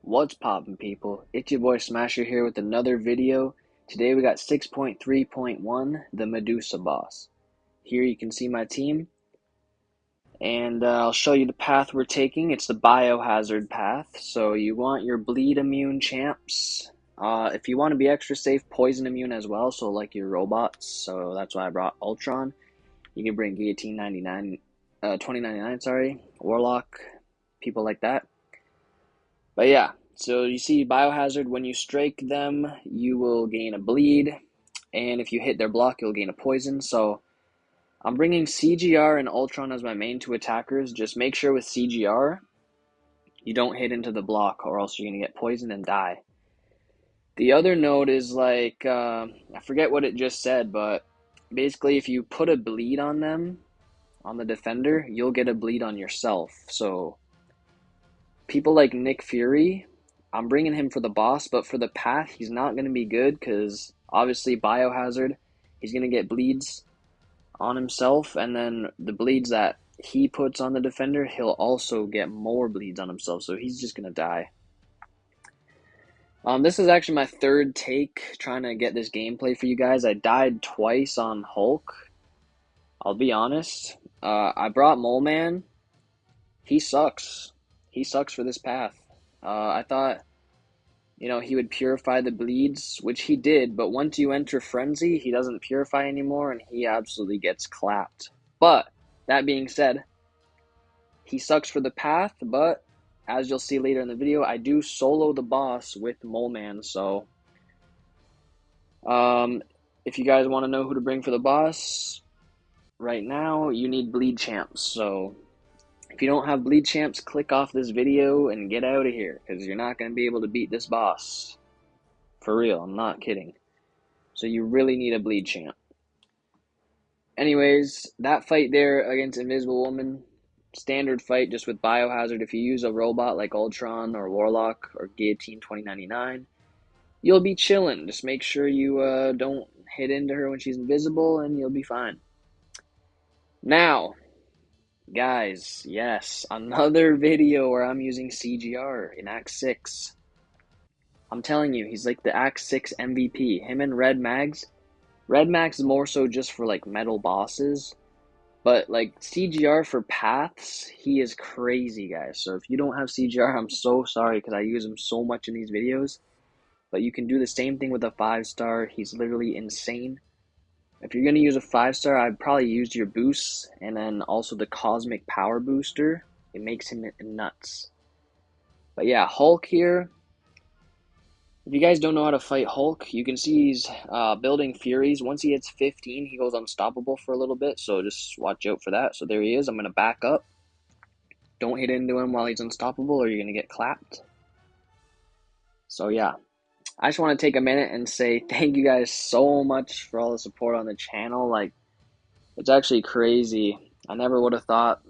What's poppin', people? It's your boy Smasher here with another video. Today we got 6.3.1, the Medusa boss. Here you can see my team, and I'll show you the path we're taking. It's the biohazard path, so you want your bleed immune champs. If you want to be extra safe, poison immune as well, so like your robots, so that's why I brought Ultron. You can bring Guillotine 2099, sorry, Warlock, people like that. But yeah, so you see Biohazard, when you strike them, you will gain a bleed, and if you hit their block, you'll gain a poison. So I'm bringing CGR and Ultron as my main two attackers. Just make sure with CGR, you don't hit into the block, or else you're going to get poisoned and die. The other note is like, I forget what it just said, but basically if you put a bleed on them, on the defender, you'll get a bleed on yourself. So people like Nick Fury, I'm bringing him for the boss, but for the path, he's not going to be good because obviously Biohazard, he's going to get bleeds on himself, and then the bleeds that he puts on the defender, he'll also get more bleeds on himself, so he's just going to die. This is actually my third take trying to get this gameplay for you guys. I died twice on Hulk. I'll be honest. I brought Mole Man. He sucks. He sucks for this path. I thought, he would purify the bleeds, which he did, but once you enter Frenzy, he doesn't purify anymore, and he absolutely gets clapped. But, that being said, he sucks for the path, but, as you'll see later in the video, I do solo the boss with Mole Man, so, if you guys want to know who to bring for the boss, right now, you need bleed champs, so if you don't have bleed champs, click off this video and get out of here, because you're not going to be able to beat this boss. For real, I'm not kidding. So you really need a bleed champ. Anyways, that fight there against Invisible Woman, standard fight just with Biohazard. If you use a robot like Ultron or Warlock or Guillotine 2099, you'll be chilling. Just make sure you don't hit into her when she's invisible, and you'll be fine. Now, guys, yes, another video where I'm using CGR in Act 6. I'm telling you, he's like the Act 6 MVP. Him and Red Mags. Red Max is more so just for like metal bosses, but like CGR for paths, he is crazy, guys. So if you don't have CGR, I'm so sorry because I use him so much in these videos. But you can do the same thing with a 5-star. He's literally insane. If you're gonna use a 5-star, I'd probably use your boosts and then also the Cosmic Power Booster. It makes him nuts. But yeah, Hulk here. If you guys don't know how to fight Hulk, you can see he's building Furies. Once he hits 15, he goes unstoppable for a little bit, so just watch out for that. So there he is. I'm going to back up. Don't hit into him while he's unstoppable or you're going to get clapped. So yeah, I just want to take a minute and say thank you guys so much for all the support on the channel. Like, it's actually crazy. I never would have thought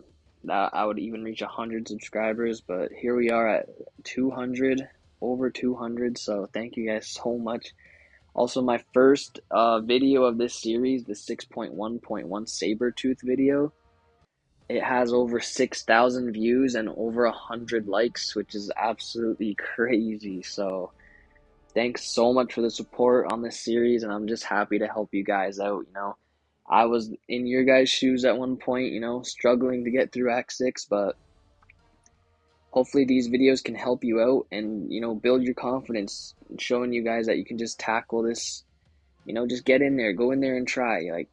that I would even reach 100 subscribers, but here we are at 200. Over 200, so thank you guys so much. Also, my first video of this series, the 6.1.1 Sabretooth video, it has over 6,000 views and over 100 likes, which is absolutely crazy. So thanks so much for the support on this series, and I'm just happy to help you guys out. I was in your guys' shoes at one point, struggling to get through Act 6, but hopefully these videos can help you out and, build your confidence, showing you guys that you can just tackle this, just get in there, go in there and try. Like,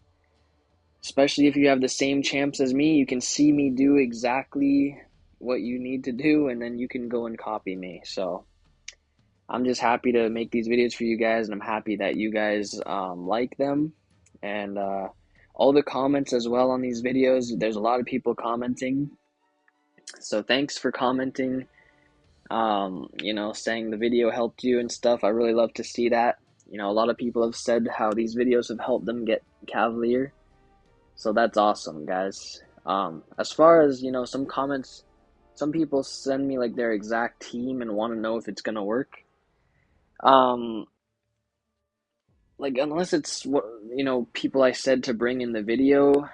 especially if you have the same champs as me, you can see me do exactly what you need to do, and then you can go and copy me. So I'm just happy to make these videos for you guys, and I'm happy that you guys like them. And all the comments as well on these videos, there's a lot of people commenting. So thanks for commenting, saying the video helped you and stuff. I really love to see that. A lot of people have said how these videos have helped them get Cavalier. So that's awesome, guys. As far as, some comments, some people send me like their exact team and want to know if it's going to work. Like, unless it's what, people I said to bring in the video,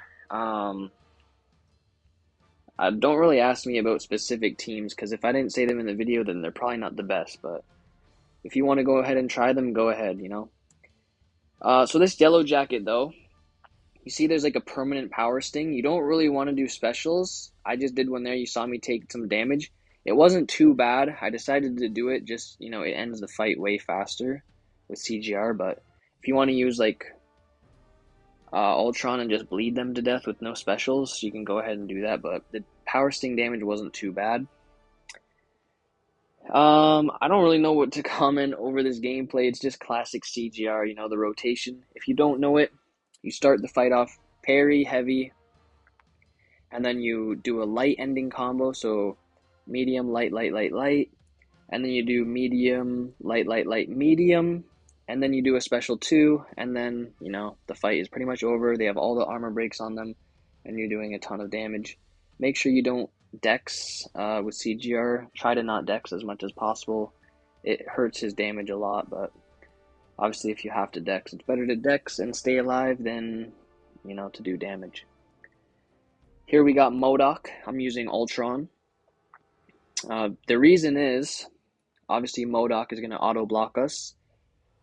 Don't really ask me about specific teams, because if I didn't say them in the video, then they're probably not the best. But if you want to go ahead and try them, go ahead, you know. So this yellow jacket, though, you see there's like a permanent power sting. You don't really want to do specials. I just did one there. You saw me take some damage. It wasn't too bad. I decided to do it just, you know, it ends the fight way faster with CGR. But if you want to use like Ultron and just bleed them to death with no specials, you can go ahead and do that. But the power sting damage wasn't too bad. I don't really know what to comment over this gameplay. It's just classic CGR, you know, the rotation. If you don't know it, you start the fight off parry, heavy, and then you do a light ending combo, so medium, light, light, light, light, and then you do medium, light, light, light, medium, and then you do a special 2, and then, you know, the fight is pretty much over. They have all the armor breaks on them, and you're doing a ton of damage. Make sure you don't dex with CGR. Try to not dex as much as possible. It hurts his damage a lot, but obviously if you have to dex, it's better to dex and stay alive than, you know, to do damage. Here we got Mcoc. I'm using Ultron. The reason is, obviously Mcoc is going to auto-block us.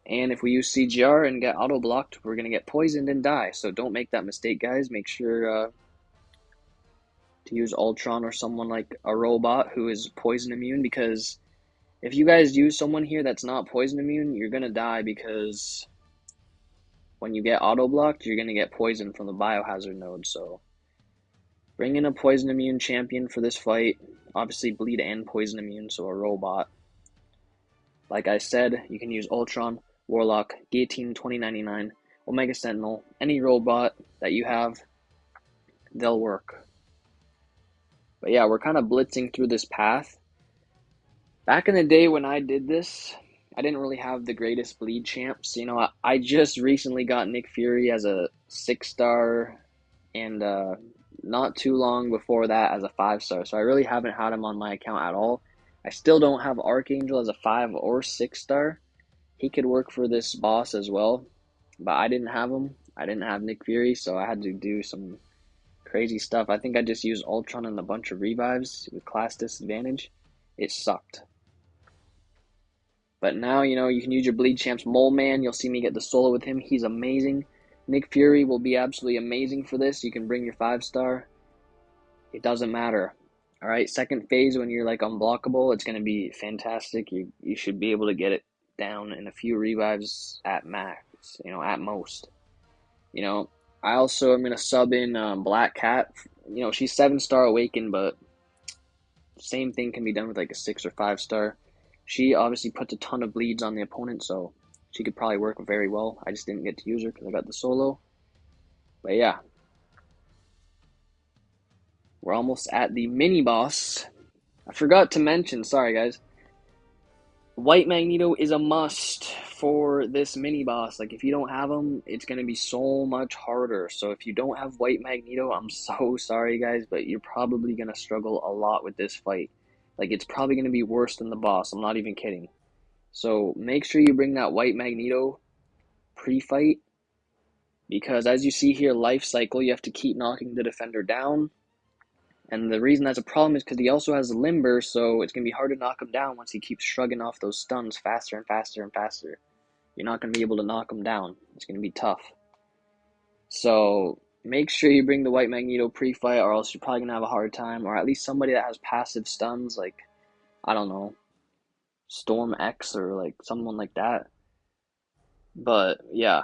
And if we use CGR and get auto-blocked, we're going to get poisoned and die. So don't make that mistake, guys. Make sure to use Ultron or someone like a robot who is poison immune, because if you guys use someone here that's not poison immune, you're going to die, because when you get auto-blocked, you're going to get poisoned from the biohazard node. So bring in a poison immune champion for this fight. Obviously bleed and poison immune, so a robot. Like I said, you can use Ultron, Warlock, Guillotine 2099, Omega Sentinel, any robot that you have, they'll work. But yeah, we're kind of blitzing through this path. Back in the day when I did this, I didn't really have the greatest bleed champs. You know, I just recently got Nick Fury as a 6-star, and not too long before that as a 5-star. So I really haven't had him on my account at all. I still don't have Archangel as a 5 or 6-star. He could work for this boss as well, but I didn't have him. I didn't have Nick Fury, so I had to do some crazy stuff. I think I just used Ultron and a bunch of revives with class disadvantage. It sucked. But now, you know, you can use your bleed champs. Mole Man, you'll see me get the solo with him. He's amazing. Nick Fury will be absolutely amazing for this. You can bring your 5-star. It doesn't matter. All right, second phase when you're like unblockable, it's going to be fantastic. You should be able to get it down in a few revives at max, you know, at most. You know, I also am going to sub in Black Cat. You know, she's 7-star awakened, but same thing can be done with like a 6 or 5-star. She obviously puts a ton of bleeds on the opponent, so she could probably work very well. I just didn't get to use her because I got the solo. But yeah. We're almost at the mini-boss. I forgot to mention, sorry guys, White Magneto is a must for this mini-boss. Like, if you don't have him, it's going to be so much harder. So if you don't have White Magneto, I'm so sorry guys, but you're probably going to struggle a lot with this fight. Like, it's probably going to be worse than the boss. I'm not even kidding. So make sure you bring that White Magneto pre-fight, because as you see here, life cycle, you have to keep knocking the defender down. And the reason that's a problem is because he also has a limber, so it's going to be hard to knock him down once he keeps shrugging off those stuns faster and faster and faster. You're not going to be able to knock him down. It's going to be tough. So make sure you bring the White Magneto pre-fight, or else you're probably going to have a hard time. Or at least somebody that has passive stuns, like, I don't know, Storm X or like someone like that. But yeah,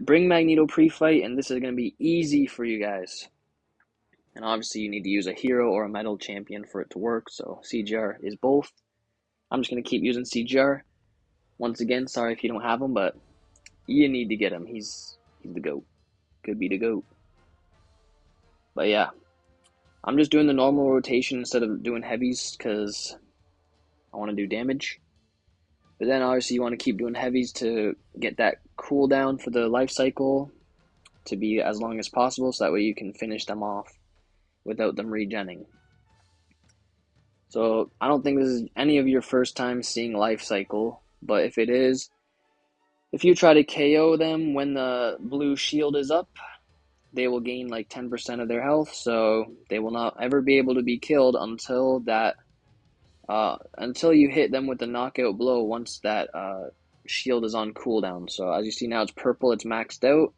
bring Magneto pre-fight, and this is going to be easy for you guys. And obviously you need to use a hero or a metal champion for it to work, so CGR is both. I'm just going to keep using CGR. Once again, sorry if you don't have him, but you need to get him. He's the GOAT. Could be the GOAT. But yeah, I'm just doing the normal rotation instead of doing heavies because I want to do damage. But then obviously you want to keep doing heavies to get that cooldown for the life cycle to be as long as possible, so that way you can finish them off without them regenning. So I don't think this is any of your first time seeing life cycle, but if it is, if you try to KO them when the blue shield is up, they will gain like 10% of their health, so they will not ever be able to be killed until you hit them with the knockout blow once that shield is on cooldown. So as you see now, it's purple, it's maxed out.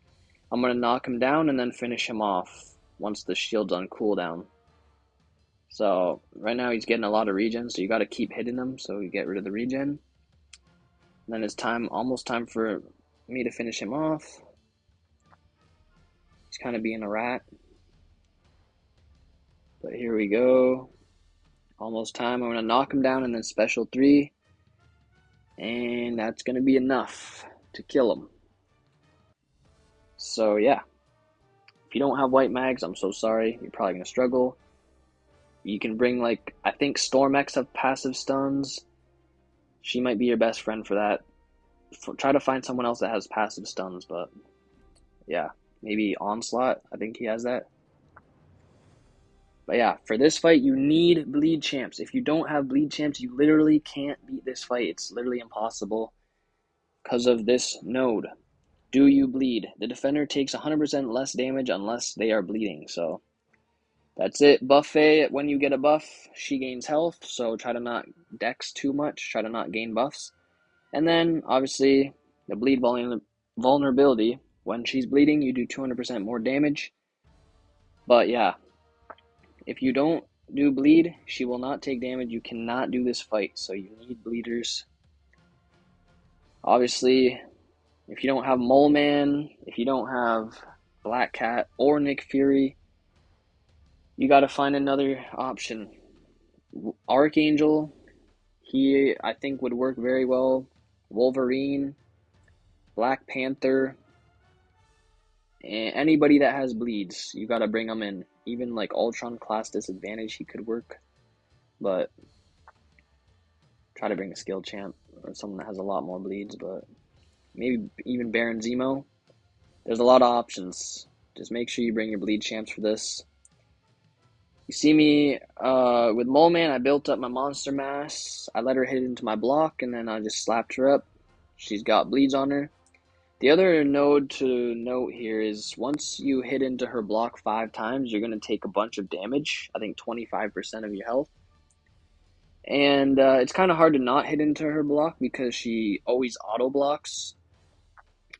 I'm going to knock him down and then finish him off once the shield's on cooldown. So right now he's getting a lot of regen, so you got to keep hitting him so you get rid of the regen. And then it's almost time for me to finish him off. He's kind of being a rat. But here we go. Almost time. I'm going to knock him down and then special 3. And that's going to be enough to kill him. So yeah. If you don't have white mags, I'm so sorry. You're probably going to struggle. You can bring, like, I think Storm X have passive stuns. She might be your best friend for that. Try to find someone else that has passive stuns, but yeah. Maybe Onslaught. I think he has that. But yeah, for this fight, you need bleed champs. If you don't have bleed champs, you literally can't beat this fight. It's literally impossible because of this node. Do you bleed? The defender takes 100% less damage unless they are bleeding. So that's it. Buffet, when you get a buff, she gains health. So try to not dex too much. Try to not gain buffs. And then, obviously, the bleed vulnerability. When she's bleeding, you do 200% more damage. But yeah. If you don't do bleed, she will not take damage. You cannot do this fight, so you need bleeders. Obviously, if you don't have Mole Man, if you don't have Black Cat or Nick Fury, you got to find another option. Archangel, he I think would work very well. Wolverine, Black Panther, and anybody that has bleeds, you got to bring them in. Even like Ultron class disadvantage, he could work. But try to bring a skill champ or someone that has a lot more bleeds, but maybe even Baron Zemo. There's a lot of options. Just make sure you bring your bleed champs for this. You see me with Mole Man, I built up my monster mass. I let her hit into my block, and then I just slapped her up. She's got bleeds on her. The other node to note here is once you hit into her block 5 times, you're going to take a bunch of damage. I think 25% of your health. And it's kind of hard to not hit into her block because she always auto blocks.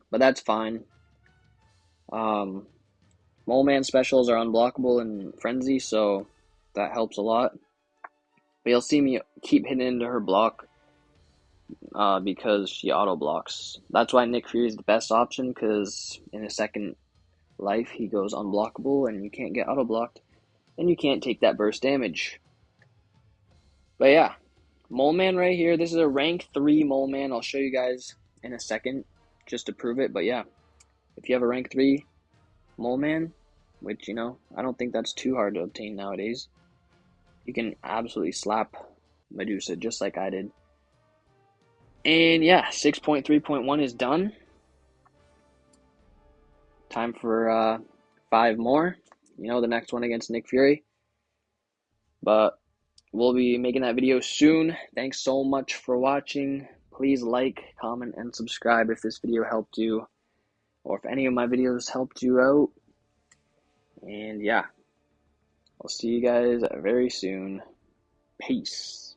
But that's fine. Mole Man specials are unblockable in Frenzy, so that helps a lot. But you'll see me keep hitting into her block because she auto blocks. That's why Nick Fury is the best option, because in his second life he goes unblockable and you can't get auto blocked. And you can't take that burst damage. But yeah, Mole Man right here. This is a rank 3 Mole Man. I'll show you guys in a second just to prove it. But yeah, if you have a rank 3 Mole Man, which, you know, I don't think that's too hard to obtain nowadays, you can absolutely slap Medusa just like I did. And yeah, 6.3.1 is done. Time for 5 more. You know, the next one against Nick Fury. But we'll be making that video soon. Thanks so much for watching. Please like, comment, and subscribe if this video helped you, or if any of my videos helped you out. And yeah, I'll see you guys very soon. Peace.